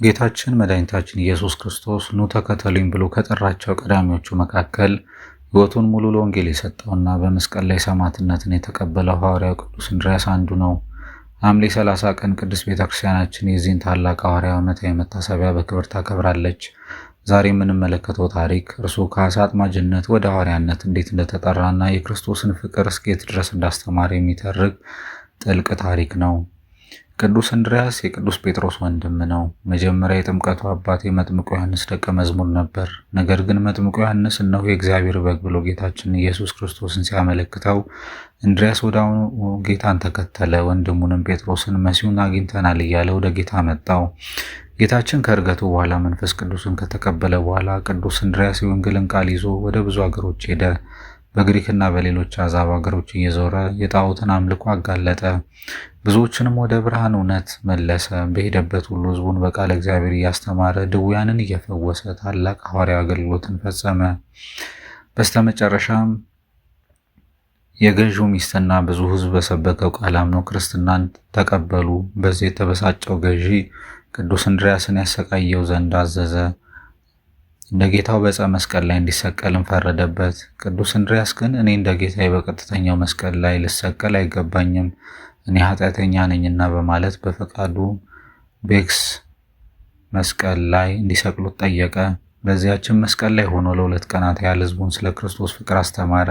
ጌታችን መድኃኒታችን ኢየሱስ ክርስቶስ ኑ ተከተሉኝ ብሎ ከጠራቸው ቀዳሚዎቹ መካከል ሕይወቱን ሙሉ ለወንጌል የሰጠውና በመስቀል ላይ ሰማዕትነትን የተቀበለው ሐዋርያው ቅዱስ እንድርያስ አንዱ ነው። ሐምሌ 30 ቀን ቅድስት ቤተክርስቲያናችን የዚህን ታላቅ ሐዋርያ ዓመታዊ መታሰቢያ በክብር ታከብራለች። ዛሬ የምንመለከተው ታሪክ እርሱ ከዓሣ አጥማጅነት ወደ ሐዋርያነት እንዴት እንደተጠራና የክርስቶስን ፍቅር እስከየት ድረስ እንዳስተማረ የሚተርክ ጥልቅ ታሪክ ነው። ቅዱስ እንድርያስ የቅዱስ ጴጥሮስ ወንድም ነው። መጀመሪያ የጥምቀቱ አባት የመጥምቁ ዮሐንስ ደቀ መዝሙር ነበር። ነገር ግን መጥምቁ ዮሐንስ እነሆ የእግዚአብሔር በግ ብሎ ጌታችን ኢየሱስ ክርስቶስን ሲያመለክተው እንድርያስ ወዲያውኑ ጌታን ተከተለ። ወንድሙንም ጴጥሮስን መሲሁን አግኝተናል እያለ ወደ ጌታ መጣው። ጌታችን ከዕርገቱ በኋላ መንፈስ ቅዱስን ከተቀበለ በኋላ ቅዱስ እንድርያስ የወንጌልን ቃል ይዞ ወደ ብዙ አገሮች ሄደ። በግሪክና በሌሎች አሕዛብ አገሮች እየዞረ የጣዖትን አምልኮ አጋለጠ። ብዙዎችንም ወደ ብርሃን እውነት መለሰ። በሄደበት ሁሉ ሕዝቡን በቃለ እግዚአብሔር እያስተማረ ድውያንን እየፈወሰ ታላቅ ሐዋርያዊ አገልግሎትን ፈጸመ። በስተመጨረሻም የገዢው ሚስትና ብዙ ሕዝብ በሰበከው ቃል አምነው ክርስትናን ተቀበሉ። በዚህ የተበሳጨው ገዢ ቅዱስ እንድርያስን ያሰቃየው ዘንድ አዘዘ። እንደ ጌታው በዕፀ መስቀል ላይ እንዲሰቀልም ፈረደበት። ቅዱስ እንድርያስ ግን እኔ እንደ ጌታዬ በቀጥተኛው መስቀል ላይ ልሰቀል አይገባኝም፣ እኔ ኃጢአተኛ ነኝና በማለት በፈቃዱ ቤክስ መስቀል ላይ እንዲሰቅሉት ጠየቀ። በዚያችን መስቀል ላይ ሆኖ ለ2 ቀናት ያህል ሕዝቡን ስለ ክርስቶስ ፍቅር አስተማረ።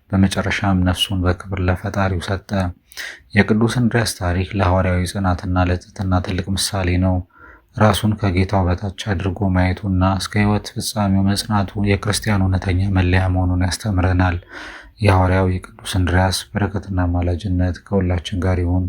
በመጨረሻም ነፍሱን በክብር ለፈጣሪው ሰጠ። የቅዱስ እንድርያስ ታሪክ ለሐዋርያዊ ጽናትና ለትሕትና ትልቅ ምሳሌ ነው። ራሱን ከጌታው በታች አድርጎ ማየቱና እስከ ሕይወት ፍጻሜው መጽናቱ የክርስቲያን እውነተኛ መለያ መሆኑን ያስተምረናል። የሐዋርያው የቅዱስ እንድርያስ በረከትና አማላጅነት ከሁላችን ጋር ይሁን።